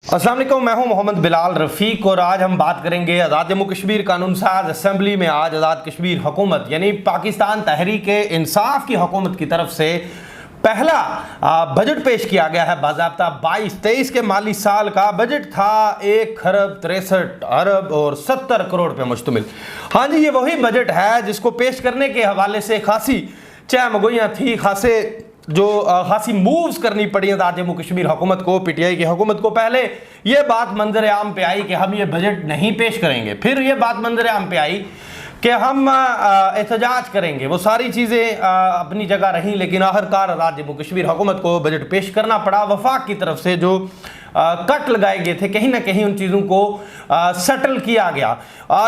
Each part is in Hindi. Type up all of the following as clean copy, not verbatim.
अस्सलाम वालेकुम, मैं हूं मोहम्मद बिलाल रफ़ीक और आज हम बात करेंगे आज़ाद जम्मू कश्मीर कानून साज असेंबली में आज आज़ाद कश्मीर हुकूमत यानी पाकिस्तान तहरीक इंसाफ की हुकूमत की तरफ से पहला बजट पेश किया गया है। बाज़ाब्ता 22-23 के माली साल का बजट था 1,63 और 70 करोड़ पे मुश्तमिल। हाँ जी, ये वही बजट है जिसको पेश करने के हवाले से खासी चहमगोइयाँ थी, खासी मूव्स करनी पड़ी आज़ाद जम्मू कश्मीर हुकूमत को, पीटीआई की हुकूमत को। पहले ये बात मंजर आम पे आई कि हम ये बजट नहीं पेश करेंगे, फिर ये बात मंजर आम पे आई कि हम एहतजाज करेंगे। वो सारी चीज़ें अपनी जगह रहीं, लेकिन आखिरकार आज़ाद जम्मू कश्मीर हुकूमत को बजट पेश करना पड़ा। वफाक की तरफ से जो कट लगाए गए थे, कहीं ना कहीं उन चीज़ों को सेटल किया गया।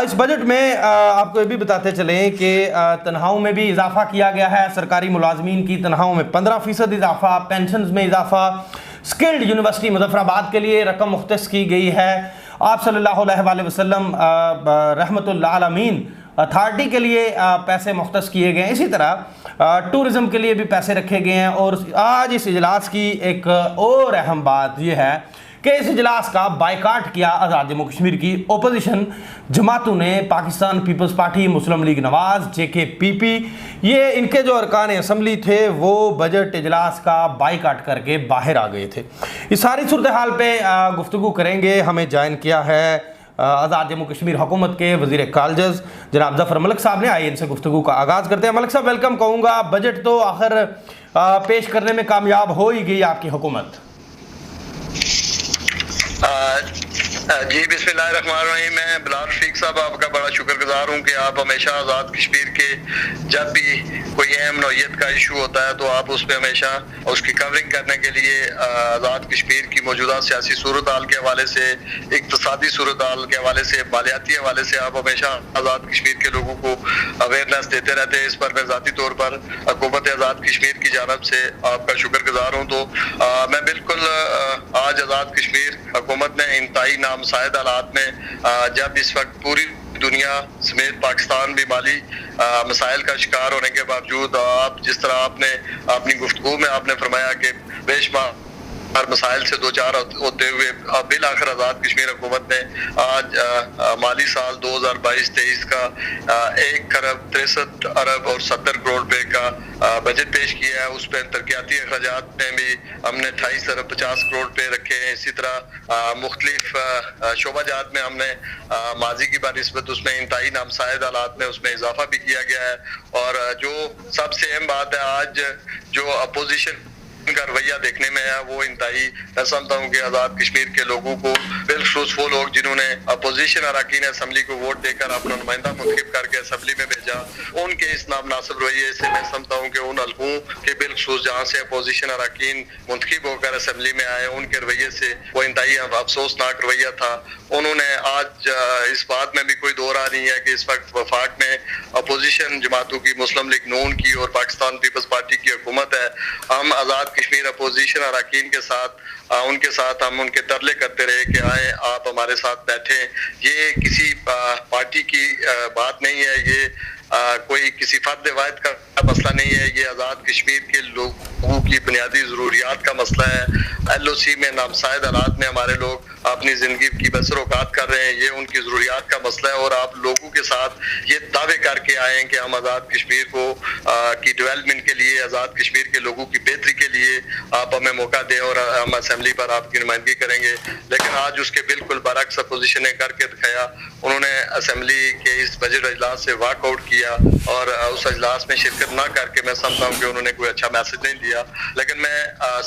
इस बजट में आपको ये भी बताते चलें कि तनख्वाहों में भी इजाफा किया गया है। सरकारी मुलाजमीन की तनख्वाहों में 15% इजाफा, पेंशन में इजाफा, स्किल्ड यूनिवर्सिटी मुजफ्फराबाद के लिए रकम मुख्तस की गई है। आप सल्लल्लाहु अलैहि वसल्लम रहमतुल आलमीन अथॉरिटी के लिए पैसे मुख्तस किए गए हैं। इसी तरह टूरिज़म के लिए भी पैसे रखे गए हैं। और आज इस इजलास की एक और अहम बात यह है कि इस इजलास का बायकाट किया आज़ाद जम्मू कश्मीर की ओपोजिशन जमातों ने। पाकिस्तान पीपल्स पार्टी, मुस्लिम लीग नवाज, JKPP, ये इनके जो अरकान असम्बली थे वो बजट इजलास का बायकाट करके बाहर आ गए थे। इस सारी सूरत हाल पे गुफ्तगू करेंगे। हमें ज्वाइन किया है आज़ाद जम्मू कश्मीर हुकूमत के वज़ीर कॉलेज जनाब ज़फ़र मलिक साहब ने। आइए इनसे गुफ्तगू का आगाज़ करते हैं। मलिक साहब, वेलकम कहूँगा। बजट तो आखिर पेश करने में कामयाब हो ही गई आपकी हुकूमत। जी बिस्मिल्लाहिर्रहमानिर्रहीम। मैं बिलाल रफ़ीक साहब आपका बड़ा शुक्रगुजार हूँ कि आप हमेशा आज़ाद कश्मीर के जब भी कोई अहम नौइयत का इशू होता है तो आप उस पर हमेशा उसकी कवरिंग करने के लिए आज़ाद कश्मीर की मौजूदा सियासी सूरत हाल के हवाले से, इक़्तिसादी सूरत हाल के हवाले से, मालियाती हवाले से आप हमेशा आज़ाद कश्मीर के लोगों को अवेयरनेस देते रहते हैं। इस पर मैं ज़ाती तौर पर हुकूमत आज़ाद कश्मीर की जानब से आपका शुक्रगुजार हूँ। तो मैं बिल्कुल आज आज़ाद कश्मीर हुकूमत ने इंतहाई नामसायद हालात में, जब इस वक्त पूरी दुनिया समेत पाकिस्तान भी माली मसाइल का शिकार होने के बावजूद, आप जिस तरह आपने अपनी गुफ्तगू में आपने फरमाया कि बेशुमार मसाइल से दो चार होते हुए बिल आखिर आज़ाद कश्मीर हुकूमत ने आज माली साल 2022-23 का 1,63 और 70 करोड़ रुपए का बजट पेश किया है। उस पर तरक्याती अखराजात में भी हमने 28,50 करोड़ रुपए रखे हैं। इसी तरह मुख्तलिफ शोबाजात में हमने माजी की बानिस्बत उसमें इंतहाई नामसायद हालात में उसमें इजाफा भी किया गया है। और जो सबसे अहम बात है, आज जो अपोजिशन का रवैया देखने में है वो इंतहाई, मैं समझता हूँ कि आज़ाद कश्मीर के लोगों को, बिलखुसूस वो लोग जिन्होंने अपोजिशन अरकान असम्बली को वोट देकर अपना नुमाइंदा मुंतखब करके असम्बली में भेजा, उनके इस नामनासिब रवैये से मैं समझता हूँ कि उन हल्कों के बिलखुसूस जहाँ से अपोजिशन अरकान मुंतखब होकर असम्बली में आए, उनके रवैये से वो इंतहाई अफसोसनाक रवैया था। उन्होंने आज इस बात में भी कोई दो राह नहीं है कि इस वक्त वफाक में अपोजिशन जमातों की, मुस्लिम लीग नून की और पाकिस्तान पीपल्स पार्टी की हुकूमत है। हम आज़ाद कश्मीर अपोजिशन अरकान के साथ उनके साथ हम उनके तरले करते रहे कि आए आप हमारे साथ बैठे। ये किसी पार्टी की बात नहीं है, ये कोई किसी फर्द वाहिद का मसला नहीं है, ये आज़ाद कश्मीर के लोगों की बुनियादी ज़रूरियात का मसला है। LOC में नामसायद हालात में हमारे लोग अपनी ज़िंदगी की बसरोकात कर रहे हैं, ये उनकी ज़रूरियात का मसला है। और आप लोगों के साथ ये दावे करके आए हैं कि हम आज़ाद कश्मीर को की डेवलपमेंट के लिए, आज़ाद कश्मीर के लोगों की बेहतरी के लिए आप हमें मौका दें और हम असम्बली पर आपकी नुमाइंदगी करेंगे। लेकिन आज उसके बिल्कुल बरक्स अपोजिशन ने करके दिखाया। उन्होंने असम्बली के इस बजट अजलास से वॉकआउट किया और उस अजलास में शिरकत ना करके मैं समझता हूँ कि उन्होंने कोई अच्छा मैसेज नहीं दिया। लेकिन मैं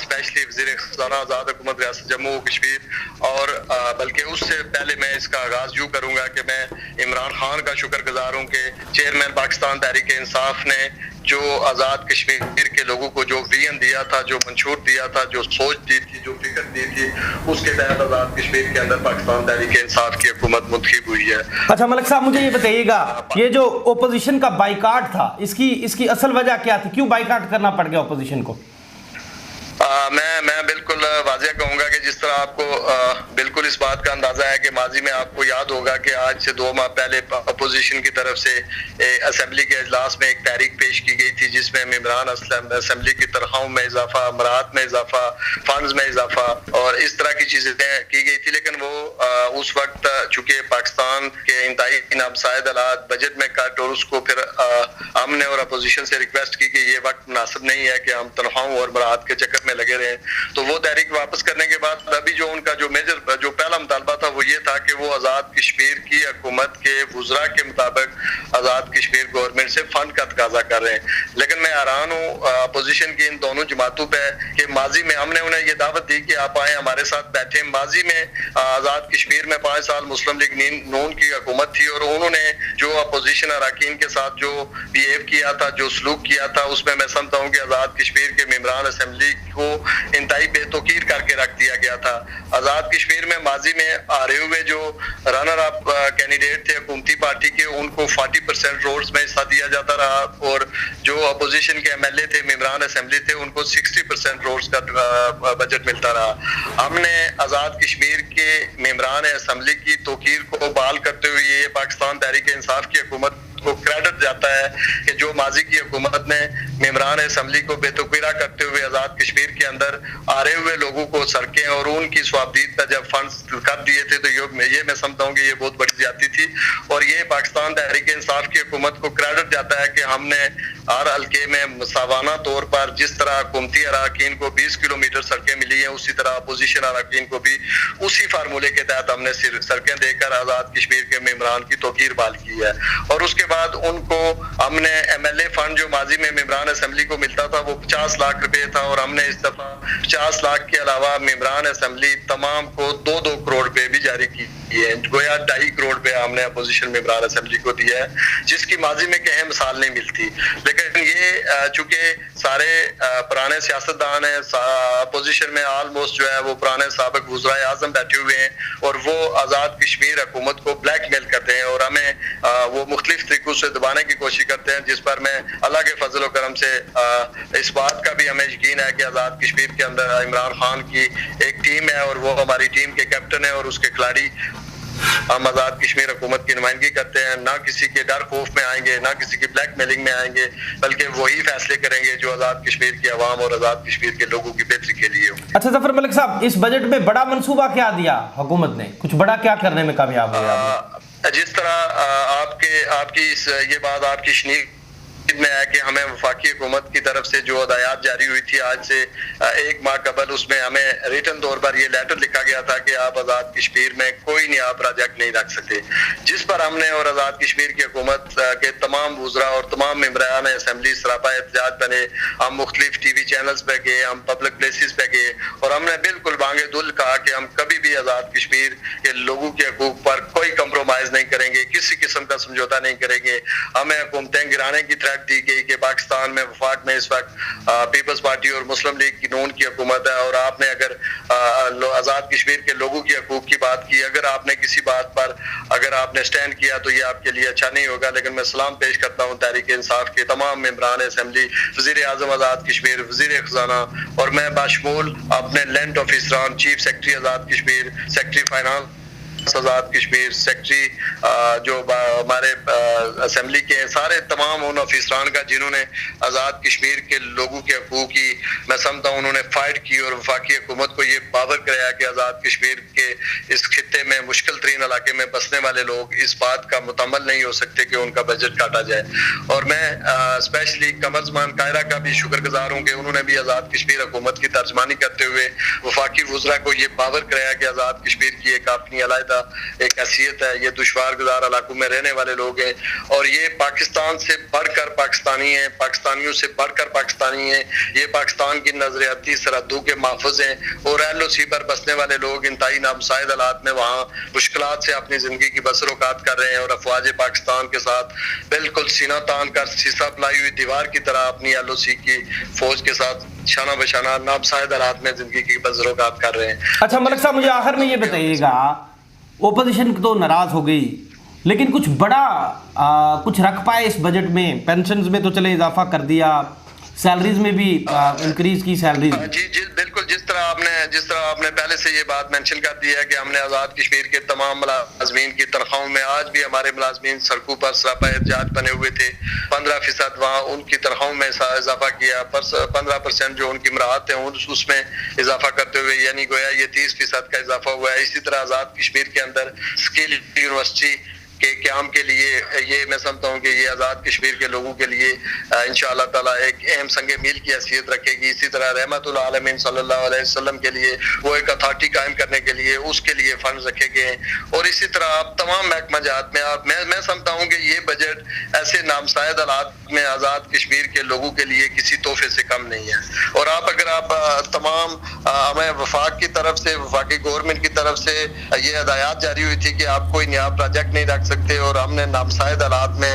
स्पेशली वज़ीर ख़ज़ाना आज़ाद हुकूमत रियासत जम्मू कश्मीर और बल्कि उससे पहले मैं इसका आगाज़ यूँ करूँगा कि मैं इमरान खान का शुक्रगुजार हूँ कि चेयरमैन पाकिस्तान तहरीक इंसाफ ने जो आज़ाद कश्मीर के लोगों को जो विजन दिया था, जो मंशूर दिया था, जो सोच दी थी, जो फिक्र दी थी, उसके तहत आज़ाद कश्मीर के अंदर पाकिस्तान तहरीक इंसाफ की हुकूमत मुंतखब हुई है। अच्छा मलिक साहब, मुझे ये बताइएगा, ये जो ओपोजिशन का बाइकाट था, इसकी असल वजह क्या थी? क्यों बाइकाट करना पड़ गया ओपोजिशन को? मैं बिल्कुल वाज़ेह कहूँगा कि जिस तरह आपको बिल्कुल बिल्कुल इस बात का अंदाजा है कि माजी में आपको याद होगा कि आज से 2 माह पहले अपोजिशन की तरफ से असेंबली के इजलास में एक तहरीक पेश की गई थी, जिसमें मेंबरान असेंबली की तनख्वाहों में इजाफा, अमरात में इजाफा, फंड्स में इजाफा और इस तरह की चीजें की गई थी। लेकिन वो उस वक्त चूंकि पाकिस्तान के इंतहाई नाबसायद हालात, बजट में कट और उसको फिर हमने और अपोजिशन से रिक्वेस्ट की कि ये वक्त मुनासिब नहीं है कि हम तनख्वाहों और बरात के चक्कर में लगे रहे। तो वो तहरीक वापस करने के बाद अभी जो उनका जो पहला मुतालबा था वो ये था कि वो आज़ाद कश्मीर की हुकूमत के वुज़रा के मुताबिक आज़ाद कश्मीर गवर्नमेंट से फंड का तकाजा कर रहे हैं। लेकिन मैं हैरान हूँ अपोजिशन की इन दोनों जमातों पे कि माजी में हमने उन्हें ये दावत दी कि आप आए हमारे साथ बैठे। माजी में आज़ाद कश्मीर में 5 साल मुस्लिम लीग नून की हुकूमत थी और उन्होंने जो अपोजिशन अरकान के साथ जो बिहेव किया था, जो सलूक किया था, उसमें मैं समझता हूँ कि आज़ाद कश्मीर के मेंबरान असेंबली को इंतहाई बेतौकीर करके रख दिया गया था। आज़ाद कश्मीर में माजी में आ रहे हुए जो रनर अप कैंडिडेट थे हुकूमती पार्टी के, उनको 40% रोड्स में हिस्सा दिया जाता रहा और जो अपोजिशन के एमएलए थे, मेंबरान असेंबली थे, उनको 60% रोड्स का बजट मिलता रहा। हमने आज़ाद कश्मीर के मेंबरान असेंबली की तौकीर को बहाल करते हुए ये पाकिस्तान तहरीक इंसाफ की हुकूमत को क्रेडिट जाता है कि जो माजी की हुकूमत ने मेंबरान असेंबली को बेतौकीरा करते हुए आज़ाद कश्मीर के अंदर आ रहे हुए लोगों को सड़कें और उनकी स्वाबदीद पर जब फंड्स कर दिए थे, तो ये मैं समझता हूँ कि ये बहुत बड़ी ज्यादती थी और ये पाकिस्तान तहरीक इंसाफ की हुकूमत को क्रेडिट जाता है कि हमने हर हल्के में मुसावाना तौर पर जिस तरह हुकूमती अरकान को 20 किलोमीटर सड़कें मिली हैं, उसी तरह अपोजिशन अरकान को भी उसी फार्मूले के तहत हमने सड़कें देकर आज़ाद कश्मीर के मेंबरान की तौकीर बहाल की है। और उसके बाद उनको हमने एमएलए फंड जो माजी में मेंबरान असेंबली को मिलता था वो 50 लाख रुपए था और हमने इस दफा 50 लाख के अलावा मेंबरान असेंबली तमाम को 2-2 करोड़ रुपए भी जारी किए हैं। गोया 2.5 करोड़ रुपए हमने अपोजिशन मेंबरान असेंबली को दिया है, जिसकी माजी में कहीं मिसाल नहीं मिलती। लेकिन ये चूंकि सारे पुराने सियासतदान हैं, अपोजिशन में ऑलमोस्ट जो है वो पुराने साबिक वुज़राए आज़म बैठे हुए हैं और वो आज़ाद कश्मीर हुकूमत को ब्लैकमेल करते हैं और हमें वो मुख्तलिफ तरीकों से दबाने की कोशिश करते हैं, जिस पर मैं अल्लाह के फजल करम से इस बात का भी हमें यकीन है कि आज़ाद कश्मीर के अंदर इमरान खान की एक टीम है और वो हमारी टीम के कैप्टन है और उसके खिलाड़ी हम आज़ाद कश्मीर हुकूमत की नुमाइंदगी करते हैं। ना किसी के डर खौफ में आएंगे, ना किसी की ब्लैकमेलिंग में आएंगे, बल्कि वही फैसले करेंगे जो आज़ाद कश्मीर की आवाम और आज़ाद कश्मीर के लोगों की बेहतरी के लिए हो। अच्छा जफर मलिक साहब, इस बजट में बड़ा मंसूबा क्या दिया हुकूमत ने? कुछ बड़ा क्या करने में कामयाब हुआ? जिस तरह आपकी ये बात आपकी शनीक में है कि हमें वफाकी हुकूमत की तरफ से जो हदायत जारी हुई थी आज से 1 माह कबल, उसमें हमें रिटन तौर पर ये लेटर लिखा गया था कि आप आज़ाद कश्मीर में कोई नया प्रोजेक्ट नहीं रख सकते, जिस पर हमने और आज़ाद कश्मीर की हुकूमत के तमाम वुज़रा और तमाम मेंबरान असेंबली सरापा एहतजाज बने। हम मुख्तलिफ TV चैनल्स पे गए, हम पब्लिक प्लेसेस पे गए और हमने बिल्कुल बांगे दुल कहा कि हम कभी भी आज़ाद कश्मीर के लोगों के हकूक पर कोई कंप्रोमाइज नहीं करेंगे, किसी किस्म का समझौता नहीं करेंगे। हमें हुकूमतें गिराने की दी गई कि पाकिस्तान में वफाक में इस वक्त पीपल्स पार्टी और मुस्लिम लीग की नून की हुकूमत है और आपने अगर आज़ाद कश्मीर के लोगों की हकूक की बात की, अगर आपने किसी बात पर अगर आपने स्टैंड किया तो ये आपके लिए अच्छा नहीं होगा। लेकिन मैं सलाम पेश करता हूँ तहरीक इंसाफ के तमाम मेंबरान असेंबली, वज़ीर आज़म आज़ाद कश्मीर, वज़ीर खजाना और मैं बाशमूल अपने land ऑफिसरान, chief secretary Azad Kashmir, secretary finance Azad Kashmir, secretary जो हमारे असेंबली के सारे तमाम उन ऑफिसरान का जिन्होंने आज़ाद कश्मीर के लोगों के हकूक़ की मैं समझता हूँ उन्होंने फाइट की और वफाकी हुकूमत को ये बावर कराया कि आज़ाद कश्मीर के इस खित्ते में मुश्किल तरीन इलाके में बसने वाले लोग इस बात का मुतम्मल नहीं हो सकते कि उनका बजट काटा जाए। और मैं स्पेशली कमरजमान कायरा का भी शुक्रगुजार हूँ कि उन्होंने भी आज़ाद कश्मीर हुकूमत की तर्जमानी करते हुए वफाकी वुज़रा को ये बावर कराया कि आज़ाद कश्मीर की एक अपनी अलग एक हैसियत है, ये दुश्वार गुजार इलाकों में रहने वाले लोग हैं और ये पाकिस्तान से बढ़कर पाकिस्तानी हैं, पाकिस्तानियों से बढ़कर पाकिस्तानी हैं। ये पाकिस्तान की नजरियाती सरहदों के महफूज हैं और LOC पर बसने वाले लोग इंतहाई नामुसाइद हालात में वहाँ मुश्किलात से अपनी जिंदगी की बसरोकात कर रहे हैं और अफवाज पाकिस्तान के साथ बिल्कुल सीना तान कर शीशा पलाई हुई दीवार की तरह अपनी LOC की फौज के साथ शाना बशाना नामुसाइद हालात में जिंदगी की बसरोकात कर रहे हैं। अच्छा मलिक साहब, मुझे आखिर में ये बताइएगा, ओपोजिशन तो नाराज हो गई लेकिन कुछ बड़ा कुछ रख पाए इस बजट में? पेंशन्स में तो चले इजाफा कर दिया, सैलरीज में भी इंक्रीज की सैलरीज। जी जी बिल्कुल, जिस तरह आपने पहले से ये बात मेंशन कर दी है कि हमने आज़ाद कश्मीर के तमाम मुलाजमीन की तनख्वाहों में, आज भी हमारे मुलाजमीन सड़कों पर सरापा एहतजाज बने हुए थे, 15% वहाँ उनकी तनख्वाहों में इजाफा किया, 15% जो उनकी मराहत है उसमें इजाफा करते हुए यानी गोया ये 30% का इजाफा हुआ है। इसी तरह आज़ाद कश्मीर के अंदर स्किल यूनिवर्सिटी के क़याम के लिए ये मैं समझता हूँ कि ये आज़ाद कश्मीर के लोगों के लिए इंशाअल्लाह ताला एक अहम संगे मील की हैसियत रखेगी। इसी तरह रहमतुल आलमीन सल्लल्लाहु अलैहि वसल्लम के लिए वो एक अथॉरिटी कायम करने के लिए उसके लिए फंड रखे गए हैं। और इसी तरह आप तमाम महकमा जात में मैं समझता हूँ कि ये बजट ऐसे नामसायद हालात में आज़ाद कश्मीर के लोगों के लिए किसी तोहफे से कम नहीं है। और अगर आप तमाम हमें वफाक की तरफ से, वफाकी गवर्नमेंट की तरफ से ये हदायत जारी हुई थी कि आप कोई नया प्रोजेक्ट नहीं रख सकते, और हमने नामसायद हालात में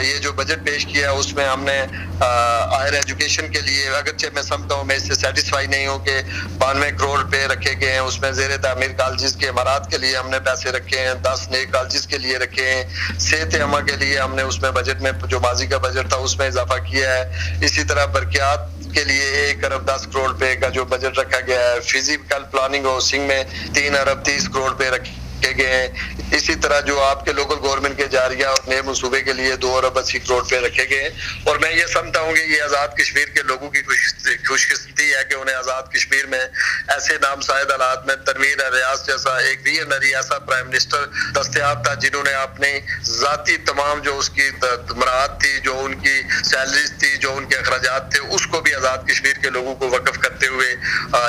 ये जो बजट पेश किया है उसमें हमने हायर एजुकेशन के लिए, अगरचे मैं समझता हूँ मैं इससे सेटिस्फाई नहीं हूँ कि 92 करोड़ रुपए रखे गए हैं, उसमें ज़ेरे तामीर कॉलेजेस के इमारात के लिए हमने पैसे रखे हैं, 10 नए कॉलेजेस के लिए रखे हैं, सेहत अमा के लिए हमने उसमें बजट में जो माजी का बजट था उसमें इजाफा किया है। इसी तरह बरकियात के लिए 1 अरब 10 करोड़ रुपए का जो बजट रखा गया है, फिजिकल प्लानिंग और हाउसिंग में 3 अरब 30 करोड़ रुपए रखे गए हैं। इसी तरह जो आपके लोकल गवर्नमेंट के जारिया और नए मनसूबे के लिए 2 अरब 80 करोड़ रुपए रखे गए हैं। और मैं ये समझता हूँ कि ये आज़ाद कश्मीर के लोगों की खुशकिस्मती है कि उन्हें आज़ाद कश्मीर में ऐसे नामसायद हालात में तनवीर रियाज जैसा एक विजनरी ऐसा प्राइम मिनिस्टर दस्तयाब था, जिन्होंने अपनी जाती तमाम जो उसकी मराहत थी, जो उनकी सैलरीज थी, जो उनके अखराजात थे, उसको भी आज़ाद कश्मीर के लोगों को वक़्फ़ करते हुए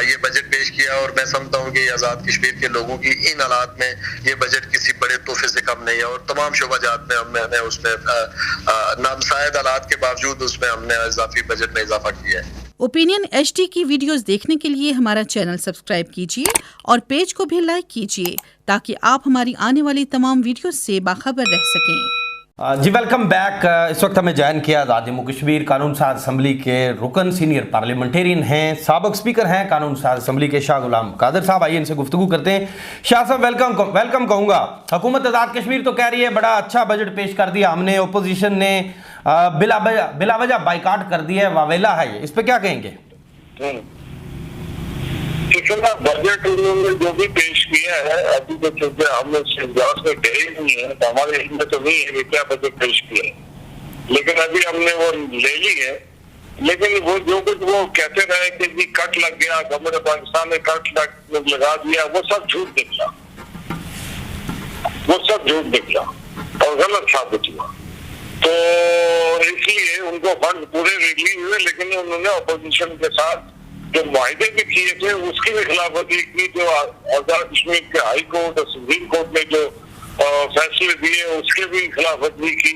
ये बजट पेश किया। और मैं समझता हूँ कि आज़ाद कश्मीर के लोगों की इन हालात में ये बजट किसी बड़े तोहफे से कम नहीं है। और तमाम शोबाजात में हमने उसमें नामसायद हालात के बावजूद उसमें हमने इजाफी बजट में इजाफा किया है। ओपिनियन HD की वीडियोस देखने के लिए हमारा चैनल सब्सक्राइब कीजिए और पेज को भी लाइक कीजिए ताकि आप हमारी आने वाली तमाम वीडियोस से बाखबर रह सकें। जी वेलकम बैक। इस वक्त हमें ज्वाइन किया आज़ाद जम्मू कश्मीर कानून साज असम्बली के रुकन सीनियर पार्लियामेंटेरियन हैं, साबिक स्पीकर हैं कानून साज असम्बली के शाह गुलाम कादर साहब। आइए इनसे गुफ्तगू करते हैं। शाह साहब वेलकम कहूँगा। हुकूमत आज़ाद कश्मीर तो कह रही है बड़ा अच्छा बजट पेश कर दिया हमने, अपोजिशन ने बिला वजह बाइकाट कर दिया है, वावेला है ये, इस पर क्या कहेंगे? इतना बजट उन्होंने जो भी पेश किया है अभी तो चूंकि हम इजलास में गए नहीं है तो हमारे हिम्मत तो नहीं है कि क्या बजट पेश किया है, लेकिन अभी हमने वो ले ली है। लेकिन वो जो कुछ वो कहते रहे कि जी कट लग गया, गवर्नमेंट पाकिस्तान ने कट लगा दिया, वो सब झूठ निकला, वो सब झूठ निकला और गलत साबित हुआ। तो इसलिए उनको फंड पूरे रिलीज हुए, लेकिन उन्होंने अपोजिशन के साथ जो मुआहदे भी किए थे उसकी भी खिलाफवर्जी की। जो आज़ाद कश्मीर के हाई कोर्ट और सुप्रीम कोर्ट ने जो फैसले दिए उसकी भी खिलाफवर्जी की।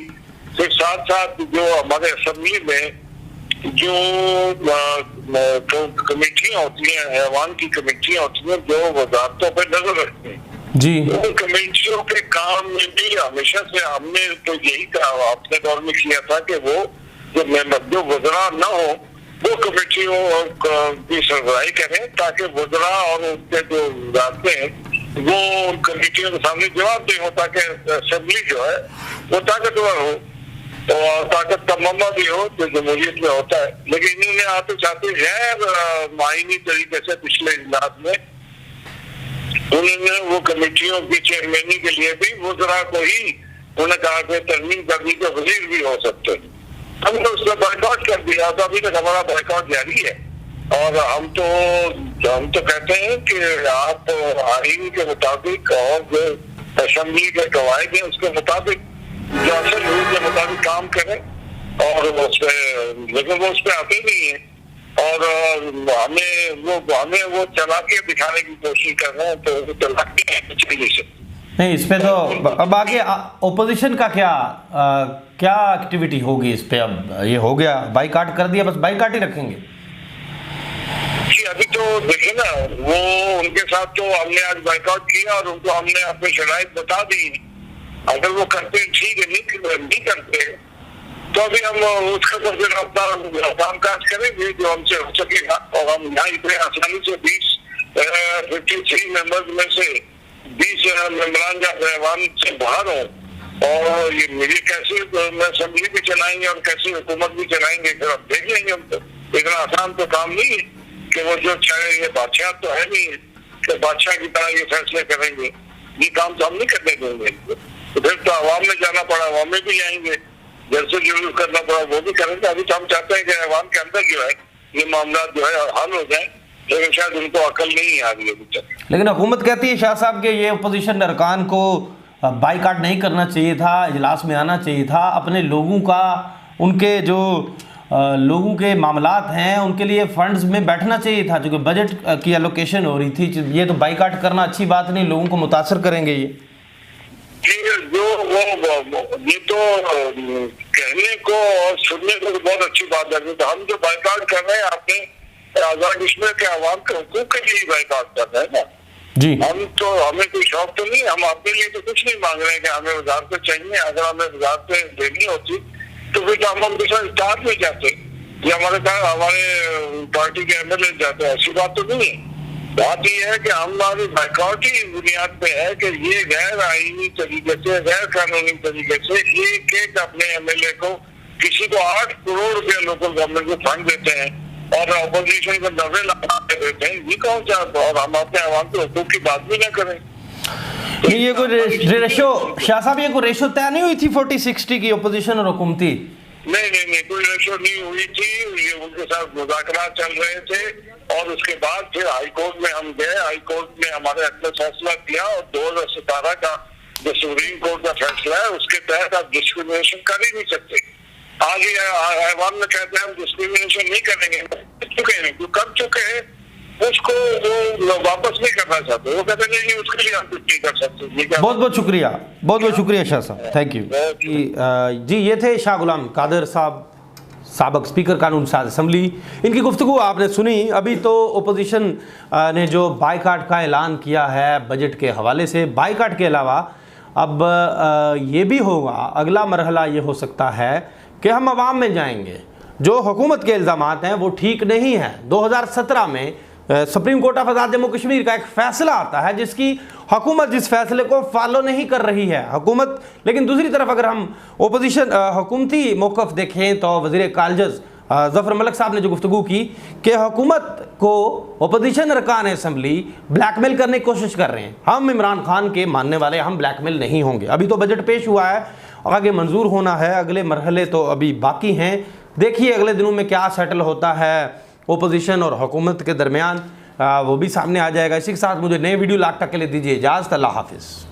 फिर साथ साथ जो हमारे असेंबली में जो कमेटियां होती हैं, ऐवान की कमेटियां होती हैं जो वजारतों पर नजर रखती हैं जी, उन कमेटियों के काम में भी हमेशा से हमने तो यही कहा, अपने दौर में किया था कि वो जो वज़रा न हो वो कमेटियों की सरबराही करें ताकि वज़रा और उनके जो वज़ारतें हैं वो उन कमेटियों के सामने जवाब दे हो, ताकि असेंबली जो है वो ताकतवर हो और ताकत का मम्मा भी हो जो जमहूरियत में होता है। लेकिन इन्होंने आते चाहते गैर मायनी तरीके से पिछले इजलास में उन्होंने वो कमेटियों की चेयरमैनी के लिए भी वज़रा को ही उन्होंने कहा कि तरमीम करने के वज़ीर भी हो सकते हैं। हमने उसका बाइकआउट कर दिया, तो अभी तक हमारा बाइकआउट जारी है। और हम तो कहते हैं कि आप आईन के मुताबिक और जो असेंबली के कवायद है उसके मुताबिक, जो असल रूल के मुताबिक काम करें, और उस पर लेकिन वो उस पर आते नहीं है और हमें वो चलाके दिखाने की कोशिश कर रहे हैं। तो वो चलाके चाहिए नहीं, इस पे तो अब आगे ओपोजिशन का क्या एक्टिविटी होगी इस पे? अब ये हो गया, बाइकाट कर दिया, बस बाइकाट ही रखेंगे? अभी तो देखे ना, वो उनके साथ तो हमने आज बाइकाट किया और उनको हमने अपनी शराइत बता दी। अगर वो करते ठीक है, नहीं करते तो अभी हम उसका तो फिर अपना काम काज करेंगे जो हमसे हो सकेगा। और हम यहाँ इतने आसानी से 53 मेंबर्स में से 20 मेंबरान जब ऐवान से बाहर हो और ये कैसे असेंबली भी चलाएंगे और कैसे हुकूमत भी चलाएंगे, फिर अब देख लेंगे। हम तो इतना आसान तो काम नहीं है कि वो जो चाहे, ये बादशाह तो है नहीं कि बादशाह की तरह ये फैसले करेंगे। ये काम तो हम नहीं करने देंगे। तो फिर तो अवाम में जाना पड़ा, अवाम में भी जाएंगे, जैसे जुलूस करना पड़ा वो भी करेंगे। अभी तो हम चाहते हैं कि अवाम के अंदर जो है ये मामला जो है हल हो जाए, लेकिन शायद उनको अकल नहीं आ रही है अभी तक। लेकिन हुकूमत कहती है शाह साहब के ये अपोजिशन अरकान को बाइकाट नहीं करना चाहिए था, इजलास में आना चाहिए था, अपने लोगों का, उनके जो लोगों के मामलात हैं उनके लिए फंड्स में बैठना चाहिए था, जो कि बजट की एलोकेशन हो रही थी। ये तो बाइकाट करना अच्छी बात नहीं, लोगों को मुतासर करेंगे ये। ये तो कहने को और सुनने को तो बहुत अच्छी बात है। तो हम जो बाइकाट कर रहे हैं अपने आजाद कश्मीर के आवाम के हुकूक के लिए बाइकाट कर रहे हैं ना जी। हम तो, हमें कोई शौक तो नहीं, हम अपने लिए तो कुछ नहीं मांग रहे हैं कि हमें वजारतें चाहिए। अगर हमें वजारतें देनी होती तो फिर हम उनके साथ स्टार्ट में जाते या हमारे पार्टी के एमएलए जाते। ऐसी बात तो नहीं है। बात यह है कि हमारी बाइकाट ही बुनियाद पे है कि ये गैर आईनी तरीके से, गैर कानूनी तरीके से एक एक अपने एमएलए को, किसी को 8 करोड़ रुपया लोकल गवर्नमेंट को फंड देते हैं और अपोजिशन को 90 लाख देते हैं। ये कौन सा, और हम अपने आवाम के हुकूक की बात भी ना करें। तो ये कोई रेशो शाह साहब, ये कोई रेशो तय नहीं हुई थी 40-60 की अपोजिशन और हुकूमती? नहीं, कोई रेशो नहीं हुई थी। ये उनके साथ मुज़ाकरात चल रहे थे और उसके बाद फिर हाई कोर्ट में हम गए। हाई कोर्ट ने हमारे हक में फैसला किया और 2017 का जो सुप्रीम कोर्ट का फैसला है उसके तहत आप डिस्क्रिमिनेशन कर ही नहीं सकते। आगे ऐवान में कहते हैं हम डिस्क्रिमिनेशन नहीं करेंगे, जो कर चुके हैं उसको वो वापस नहीं करना चाहते। वो कहते नहीं, उसके लिए हम कुछ नहीं कर सकते। बहुत बहुत शुक्रिया, बहुत बहुत शुक्रिया शाह साहब, थैंक यू जी। ये थे शाह गुलाम कादर साहब, साबक स्पीकर कानून साज असम्बली। इनकी गुफ्तगू आपने सुनी। अभी तो ओपोजिशन ने जो बाइकाट का ऐलान किया है बजट के हवाले से, बाइकाट के अलावा अब ये भी होगा, अगला मरहला ये हो सकता है कि हम अवाम में जाएंगे। जो हुकूमत के इल्ज़ामात हैं वो ठीक नहीं है। 2017 में सुप्रीम कोर्ट ऑफ आज़ाद जम्मू कश्मीर का एक फ़ैसला आता है जिसकी हुकूमत जिस फैसले को फॉलो नहीं कर रही है हुकूमत। लेकिन दूसरी तरफ अगर हम ओपोजिशन हुकूमती मौक़िफ़ देखें तो वज़ीर कालजस ज़फ़र मलिक साहब ने जो गुफ्तगू की कि हुकूमत को ओपोजिशन अरकान असम्बली ब्लैकमेल करने की कोशिश कर रहे हैं। हम इमरान खान के मानने वाले, हम ब्लैकमेल नहीं होंगे। अभी तो बजट पेश हुआ है, आगे मंजूर होना है, अगले मरहले तो अभी बाकी हैं। देखिए अगले दिनों में क्या सेटल होता है ओपोजिशन और हुकूमत के दरमियान, वो भी सामने आ जाएगा। इसी के साथ मुझे नए वीडियो लाख तक के लिए दीजिए इजाज़त। अल्लाह हाफिज़।